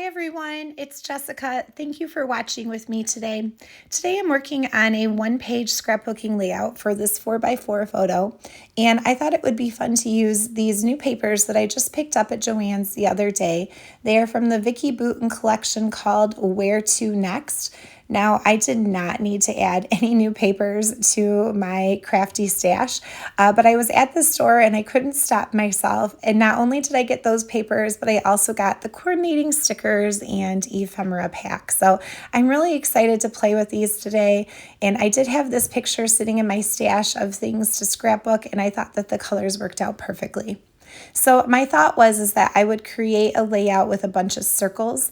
everyone, it's Jessica. Thank you for watching with me today. Today I'm working on a one-page scrapbooking layout for this 4x4 photo, and I thought it would be fun to use these new papers that I just picked up at Joann's the other day. They are from the Vicki Boutin collection called Where to Next. Now, I did not need to add any new papers to my crafty stash, but I was at the store and I couldn't stop myself. And not only did I get those papers, but I also got the coordinating stickers and ephemera pack. So I'm really excited to play with these today. And I did have this picture sitting in my stash of things to scrapbook, and I thought that the colors worked out perfectly. So my thought was that I would create a layout with a bunch of circles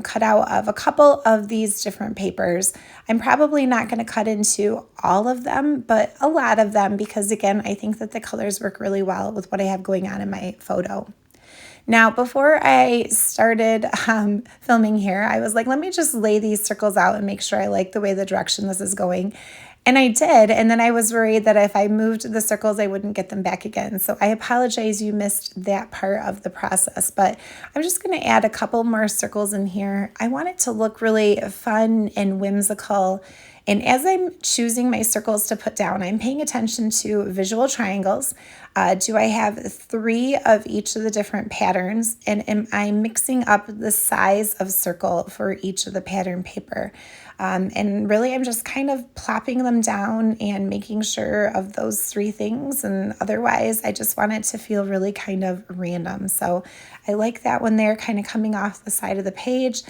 cut out of a couple of these different papers. I'm probably not going to cut into all of them, but a lot of them, because again, I think that the colors work really well with what I have going on in my photo. Now, before I started filming here, I was like, let me just lay these circles out and make sure I like the way the direction this is going. And I did, and then I was worried that if I moved the circles, I wouldn't get them back again. So I apologize you missed that part of the process, but I'm just going to add a couple more circles in here. I want it to look really fun and whimsical. And as I'm choosing my circles to put down, I'm paying attention to visual triangles. Do I have 3 of each of the different patterns? And am I mixing up the size of circle for each of the pattern paper? And really, I'm just kind of plopping them down and making sure of those 3 things. And otherwise, I just want it to feel really kind of random. So I like that one there kind of coming off the side of the page.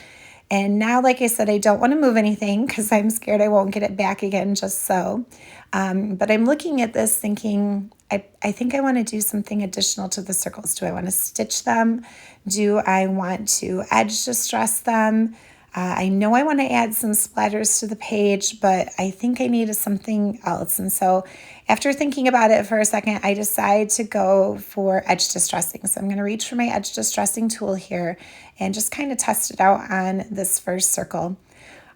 And now, like I said, I don't want to move anything because I'm scared I won't get it back again just so. But I'm looking at this thinking, I think I want to do something additional to the circles. Do I want to stitch them? Do I want to edge distress them? I know I want to add some splatters to the page, but I think I needed something else. And so after thinking about it for a second, I decide to go for edge distressing. So I'm going to reach for my edge distressing tool here and just kind of test it out on this first circle.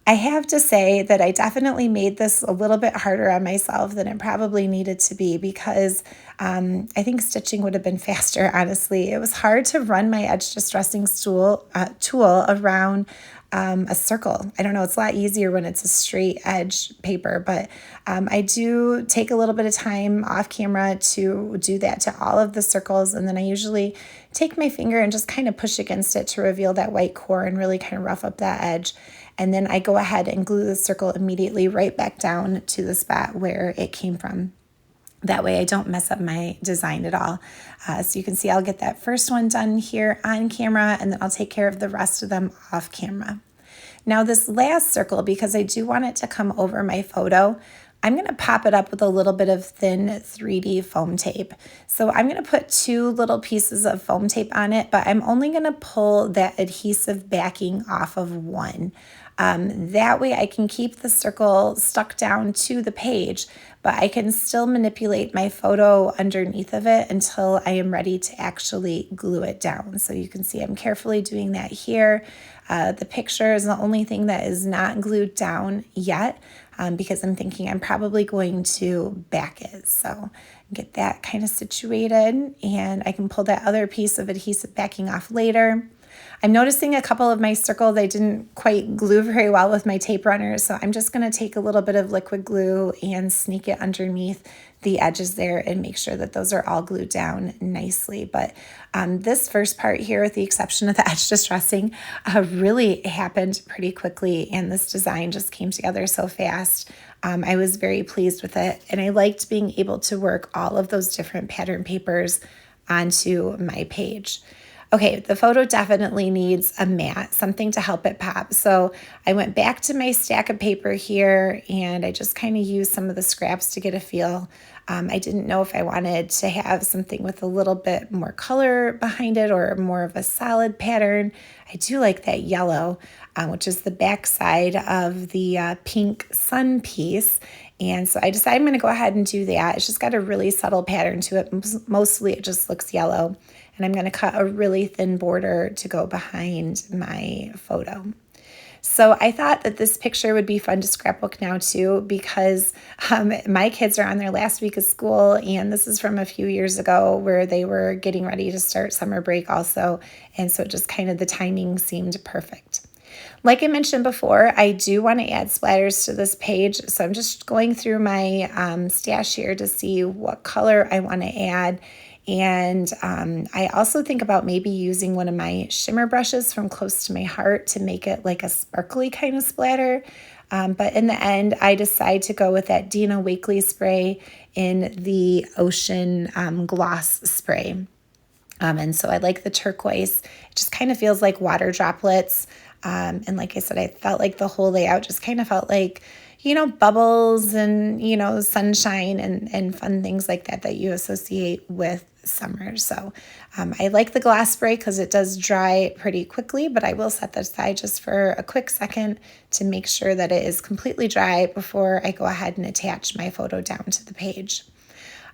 I have to say that I definitely made this a little bit harder on myself than it probably needed to be because I think stitching would have been faster, honestly. It was hard to run my edge distressing tool around a circle. I don't know, it's a lot easier when it's a straight edge paper, but I do take a little bit of time off camera to do that to all of the circles, and then I usually take my finger and just kind of push against it to reveal that white core and really kind of rough up that edge. And then I go ahead and glue the circle immediately right back down to the spot where it came from. That way I don't mess up my design at all. So you can see I'll get that first one done here on camera, and then I'll take care of the rest of them off camera. Now this last circle, because I do want it to come over my photo, I'm going to pop it up with a little bit of thin 3D foam tape. So I'm going to put 2 little pieces of foam tape on it, but I'm only going to pull that adhesive backing off of one. That way I can keep the circle stuck down to the page, but I can still manipulate my photo underneath of it until I am ready to actually glue it down. So you can see I'm carefully doing that here. The picture is the only thing that is not glued down yet because I'm thinking I'm probably going to back it. So get that kind of situated, and I can pull that other piece of adhesive backing off later. I'm noticing a couple of my circles I didn't quite glue very well with my tape runner, so I'm just going to take a little bit of liquid glue and sneak it underneath the edges there and make sure that those are all glued down nicely. But this first part here, with the exception of the edge distressing, really happened pretty quickly, and this design just came together so fast. I was very pleased with it, and I liked being able to work all of those different pattern papers onto my page. Okay, the photo definitely needs a mat, something to help it pop. So I went back to my stack of paper here, and I just kind of used some of the scraps to get a feel. I didn't know if I wanted to have something with a little bit more color behind it or more of a solid pattern. I do like that yellow, which is the back side of the pink sun piece. And so I decided I'm going to go ahead and do that. It's just got a really subtle pattern to it. Mostly it just looks yellow. And I'm going to cut a really thin border to go behind my photo. So I thought that this picture would be fun to scrapbook now too, because my kids are on their last week of school, and this is from a few years ago where they were getting ready to start summer break also. And so just kind of the timing seemed perfect. Like I mentioned before, I do want to add splatters to this page. So I'm just going through my stash here to see what color I want to add. And I also think about maybe using one of my shimmer brushes from Close to My Heart to make it like a sparkly kind of splatter. But in the end, I decide to go with that Dina Wakely spray in the Ocean Gloss spray. And so I like the turquoise. It just kind of feels like water droplets. And like I said, I felt like the whole layout just kind of felt like, bubbles and, sunshine and fun things like that you associate with summer. So I like the glass spray because it does dry pretty quickly, but I will set that aside just for a quick second to make sure that it is completely dry before I go ahead and attach my photo down to the page.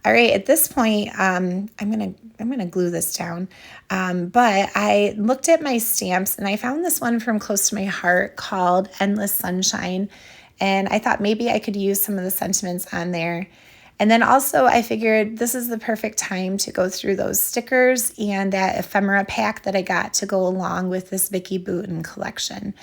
All right, at this point, I'm gonna glue this down. But I looked at my stamps and I found this one from Close to My Heart called Endless Sunshine. And I thought maybe I could use some of the sentiments on there. And then also I figured this is the perfect time to go through those stickers and that ephemera pack that I got to go along with this Vicki Boutin collection.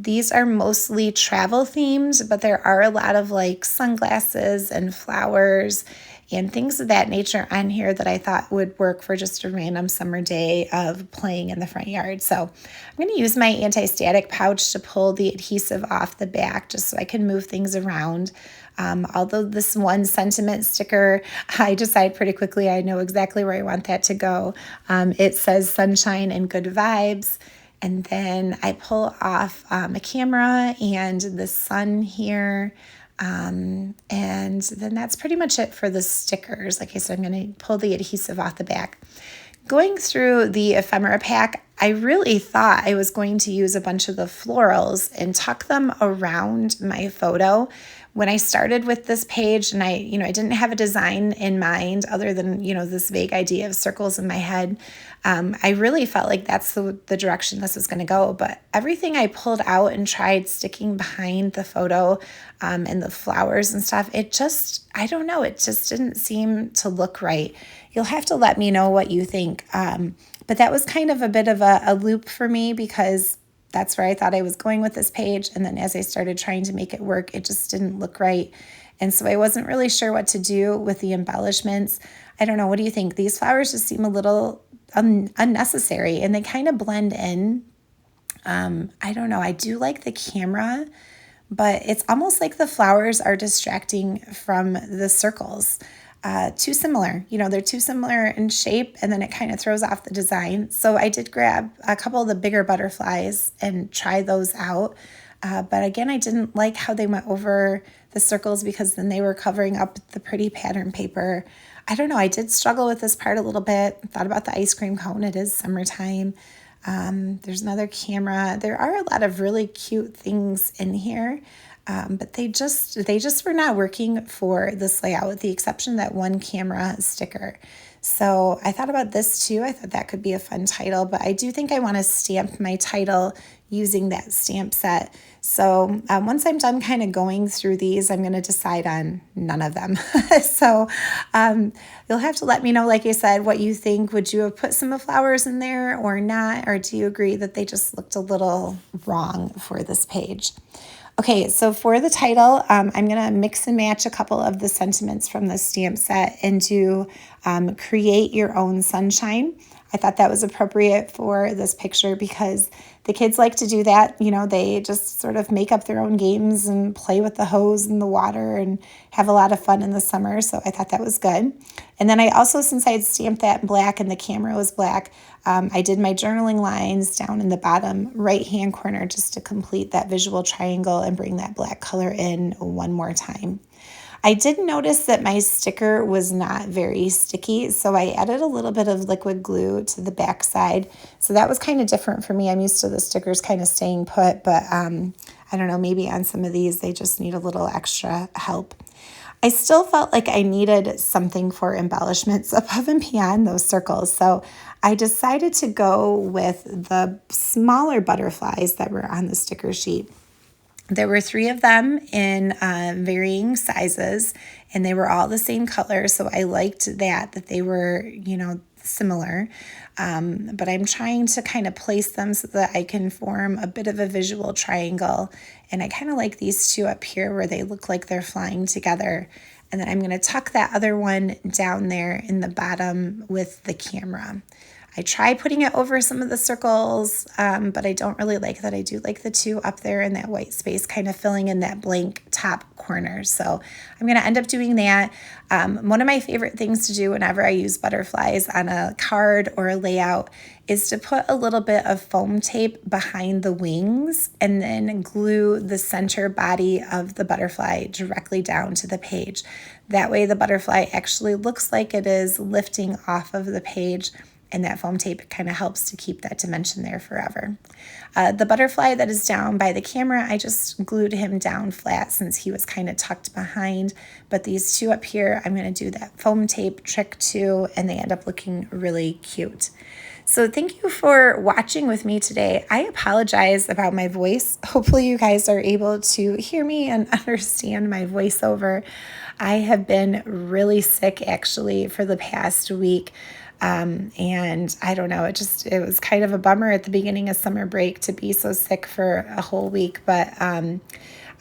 These are mostly travel themed, but there are a lot of like sunglasses and flowers and things of that nature on here that I thought would work for just a random summer day of playing in the front yard. So I'm going to use my anti-static pouch to pull the adhesive off the back just so I can move things around. Although this one sentiment sticker, I decide pretty quickly I know exactly where I want that to go. It says sunshine and good vibes. And then I pull off a camera and the sun here. And then that's pretty much it for the stickers. Like I said, I'm going to pull the adhesive off the back. Going through the ephemera pack, I really thought I was going to use a bunch of the florals and tuck them around my photo. When I started with this page and I didn't have a design in mind other than, this vague idea of circles in my head, I really felt like that's the direction this was going to go. But everything I pulled out and tried sticking behind the photo and the flowers and stuff, it just didn't seem to look right. You'll have to let me know what you think. But that was kind of a bit of a loop for me because that's where I thought I was going with this page. And then as I started trying to make it work, it just didn't look right. And so I wasn't really sure what to do with the embellishments. I don't know. What do you think? These flowers just seem a little unnecessary and they kind of blend in. I don't know. I do like the camera, but it's almost like the flowers are distracting from the circles. Too similar, they're too similar in shape, and then it kind of throws off the design. So I did grab a couple of the bigger butterflies and try those out. But again, I didn't like how they went over the circles because then they were covering up the pretty pattern paper. I don't know. I did struggle with this part a little bit. Thought about the ice cream cone. It is summertime. There's another camera. There are a lot of really cute things in here. But they just were not working for this layout with the exception of that one camera sticker. So I thought about this too. I thought that could be a fun title, but I do think I want to stamp my title using that stamp set. So once I'm done kind of going through these, I'm going to decide on none of them. So you'll have to let me know, like I said, what you think. Would you have put some flowers in there or not? Or do you agree that they just looked a little wrong for this page? Okay, so for the title, I'm going to mix and match a couple of the sentiments from the stamp set and do create your own sunshine. I thought that was appropriate for this picture because the kids like to do that. They just sort of make up their own games and play with the hose and the water and have a lot of fun in the summer. So I thought that was good. And then I also, since I had stamped that in black and the camera was black, I did my journaling lines down in the bottom right-hand corner just to complete that visual triangle and bring that black color in one more time. I did notice that my sticker was not very sticky, so I added a little bit of liquid glue to the back side. So that was kind of different for me. I'm used to the stickers kind of staying put, but I don't know, maybe on some of these they just need a little extra help. I still felt like I needed something for embellishments above and beyond those circles. So I decided to go with the smaller butterflies that were on the sticker sheet. There were 3 of them in varying sizes, and they were all the same color. So I liked that they were, similar. But I'm trying to kind of place them so that I can form a bit of a visual triangle. And I kind of like these 2 up here where they look like they're flying together. And then I'm going to tuck that other one down there in the bottom with the camera. I try putting it over some of the circles, but I don't really like that. I do like the 2 up there in that white space kind of filling in that blank top corner. So I'm going to end up doing that. One of my favorite things to do whenever I use butterflies on a card or a layout is to put a little bit of foam tape behind the wings and then glue the center body of the butterfly directly down to the page. That way the butterfly actually looks like it is lifting off of the page, and that foam tape kind of helps to keep that dimension there forever. The butterfly that is down by the camera, I just glued him down flat since he was kind of tucked behind. But these 2 up here, I'm going to do that foam tape trick too, and they end up looking really cute. So thank you for watching with me today. I apologize about my voice. Hopefully you guys are able to hear me and understand my voiceover. I have been really sick actually for the past week. And I don't know, it was kind of a bummer at the beginning of summer break to be so sick for a whole week, but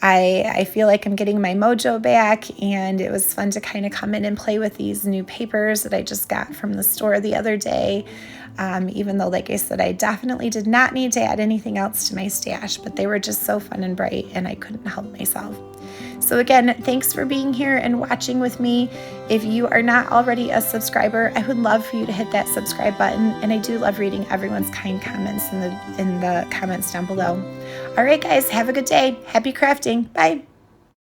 I feel like I'm getting my mojo back, and it was fun to kind of come in and play with these new papers that I just got from the store the other day. Even though, like I said, I definitely did not need to add anything else to my stash, but they were just so fun and bright, and I couldn't help myself. So again, thanks for being here and watching with me. If you are not already a subscriber, I would love for you to hit that subscribe button, and I do love reading everyone's kind comments in the comments down below. All right, guys, have a good day. Happy crafting. Bye.